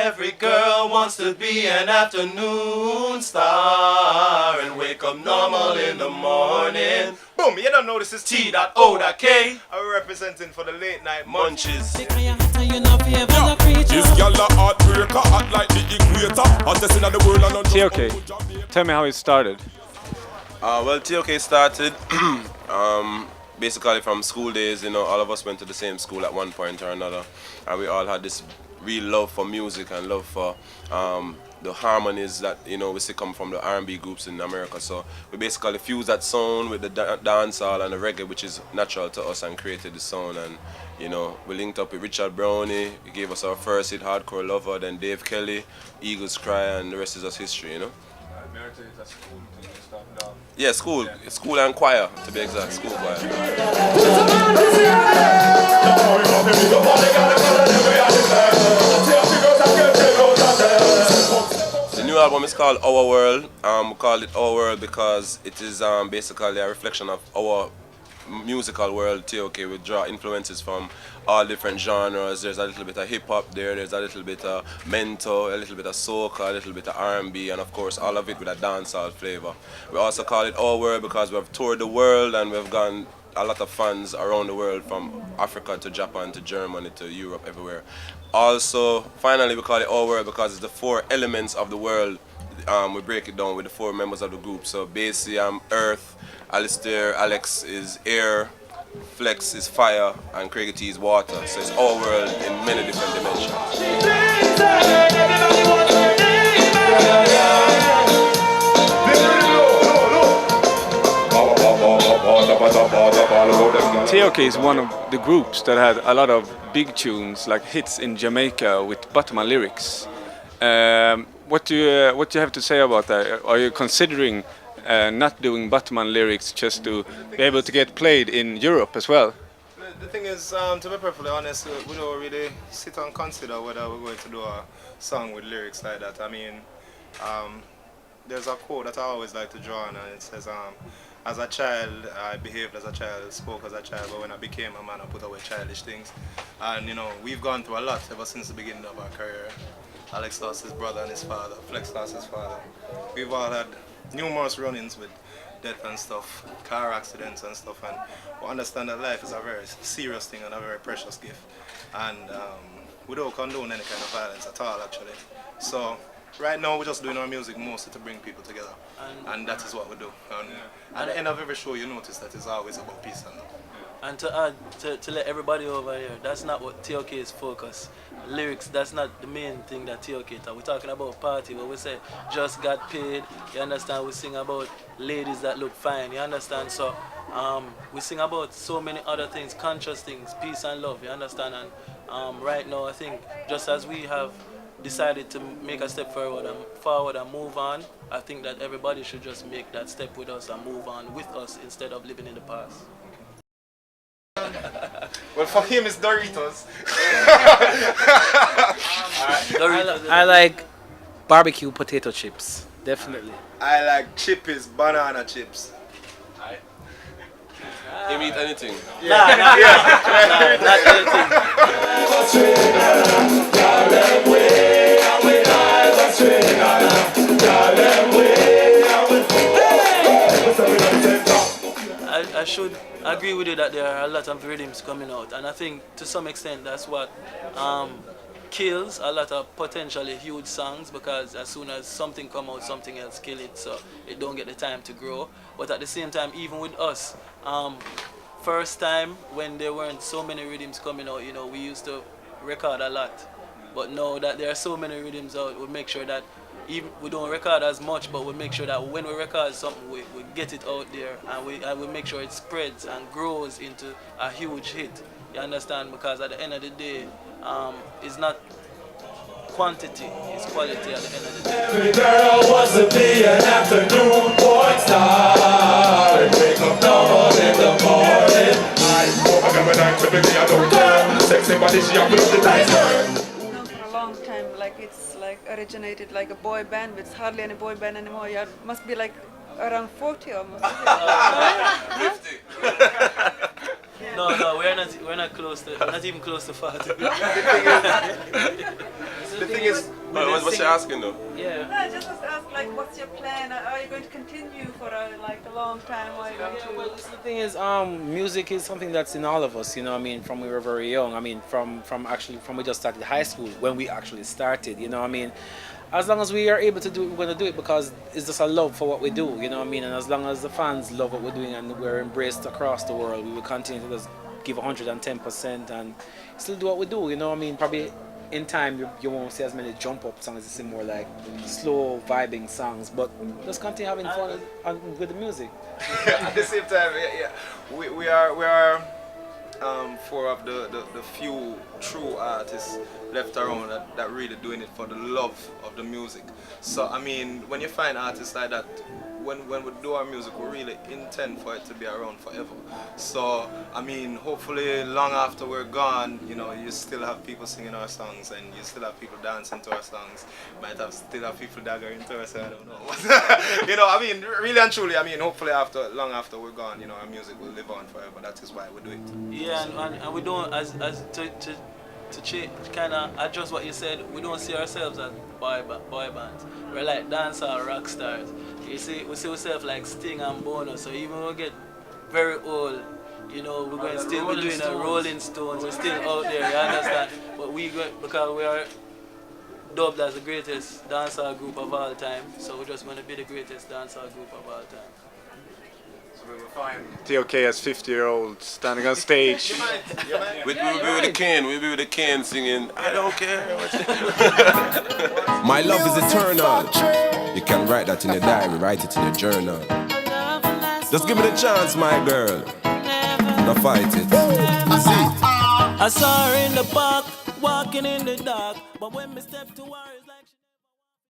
Every girl wants to be an afternoon star and wake up normal in the morning. Boom, you don't know this is T.O.K. I'm representing for the Late Night Munchies. This girl a heartbreaker, hot like the equator. Hottest in the world and T.O.K, tell me how it started. Well, T.O.K started basically from school days. You know, all of us went to the same school at one point or another, and we all had this real love for music and love for the harmonies that, you know, we see come from the R&B groups in America. So we basically fused that sound with the dancehall and the reggae, which is natural to us, and created the sound. And you know, we linked up with Richard Brownie. He gave us our first hit, Hardcore Lover. Then Dave Kelly, Eagles Cry, and the rest is just history. You know. Yeah, school. Yeah. School and choir, to be exact. School choir. The new album is called Our World. We call it Our World because it is basically a reflection of our musical world. T.O.K. We draw influences from all different genres. There's a little bit of hip-hop there's a little bit of mento, a little bit of soca, a little bit of R&B, and of course all of it with a dancehall flavor. We also call it Our World because we've toured the world and we've gone a lot of fans around the world, from Africa to Japan to Germany to Europe, everywhere. Also, finally, we call it Our World because it's the four elements of the world. We break it down with the four members of the group. So Basie, Earth, Alistair, Alex is air, Flex is fire, and Craigie T is water. So it's our world in many different dimensions. T.O.K is one of the groups that had a lot of big tunes, like hits in Jamaica with battyman lyrics. What do you have to say about that? Are you considering not doing battyman lyrics just to be able to get played in Europe as well? The thing is, to be perfectly honest, we don't really sit and consider whether we're going to do a song with lyrics like that. I mean, there's a quote that I always like to draw on, and it says, as a child, I behaved as a child, spoke as a child, but when I became a man, I put away childish things. And you know, we've gone through a lot ever since the beginning of our career. Alex lost his brother and his father, Flex lost his father. We've all had numerous run-ins with death and stuff, car accidents and stuff, and we understand that life is a very serious thing and a very precious gift. And we don't condone any kind of violence at all, actually. So right now we're just doing our music mostly to bring people together, and that is what we do. And at the end of every show, you notice that it's always about peace and love. And to add, to let everybody over here, that's not what T.O.K is focused. Lyrics, that's not the main thing that T.O.K talk. We're talking about party, where we say, just got paid, you understand? We sing about ladies that look fine, you understand? So we sing about so many other things, conscious things, peace and love, you understand? And right now, I think, just as we have decided to make a step forward and move on, I think that everybody should just make that step with us and move on with us instead of living in the past. Well, for him it's Doritos. I like barbecue potato chips, definitely. I like chippies, banana chips. You eat anything? Not anything. I should agree with you that there are a lot of rhythms coming out, and I think to some extent that's what kills a lot of potentially huge songs, because as soon as something come out, something else kill it, so it don't get the time to grow. But at the same time, even with us, first time when there weren't so many rhythms coming out, you know, we used to record a lot. But now that there are so many rhythms out, we make sure that even we don't record as much, but we make sure that when we record something, we get it out there, and we make sure it spreads and grows into a huge hit. You understand? Because at the end of the day, it's not quantity, it's quality at the end of the day. Every girl wants to be an afternoon porn star and wake up normal in the morning. I got my night typically I don't care. Sexy body, she up with the dice. For a long time, like it's like originated like a boy band, but it's hardly any boy band anymore. You must be like around 40 almost. 50. No, we're not close to, not even close to 40. the thing is, What's she asking though? Yeah. No, I just was to ask, like, what's your plan? Are you going to continue for a long time? Are you going Well, to... the thing is, music is something that's in all of us. You know, I mean, from we were very young. I mean, from we just started high school when we actually started. You know, I mean, as long as we are able to do it, we're gonna do it because it's just a love for what we do. You know, what I mean, and as long as the fans love what we're doing and we're embraced across the world, we will continue to just give 110% and still do what we do. You know, what I mean, probably. In time, you won't see as many jump up songs. You see more like slow vibing songs, but just continue having fun with the music. At the same time, we are four of the few true artists left around that really doing it for the love of the music. So I mean, when you find artists like that, when we do our music, we really intend for it to be around forever. So I mean, hopefully long after we're gone, you know, you still have people singing our songs and you still have people dancing to our songs. Still have people daggering to us, I don't know. You know, I mean, really and truly, I mean, hopefully long after we're gone, you know, our music will live on forever. That is why we do it. Yeah, and we don't, to kind of adjust what you said, we don't see ourselves as boy bands. We're like dancehall rock stars. You see, we see ourselves like Sting and Bono. So even when we get very old, you know, we're going to still be doing a Rolling Stones. We're still out there, you understand? But because we are dubbed as the greatest dancehall group of all time, so we're just going to be the greatest dancehall group of all time. We will find T.O.K. as 50-year-old standing on stage. We'll be with the cane. We'll be with the cane singing, I don't care. My love is eternal. You can write that in your diary, write it in your journal. Just give me the chance, my girl. Now fight it. See? I saw her in the park, walking in the dark, but when we step to her, it's like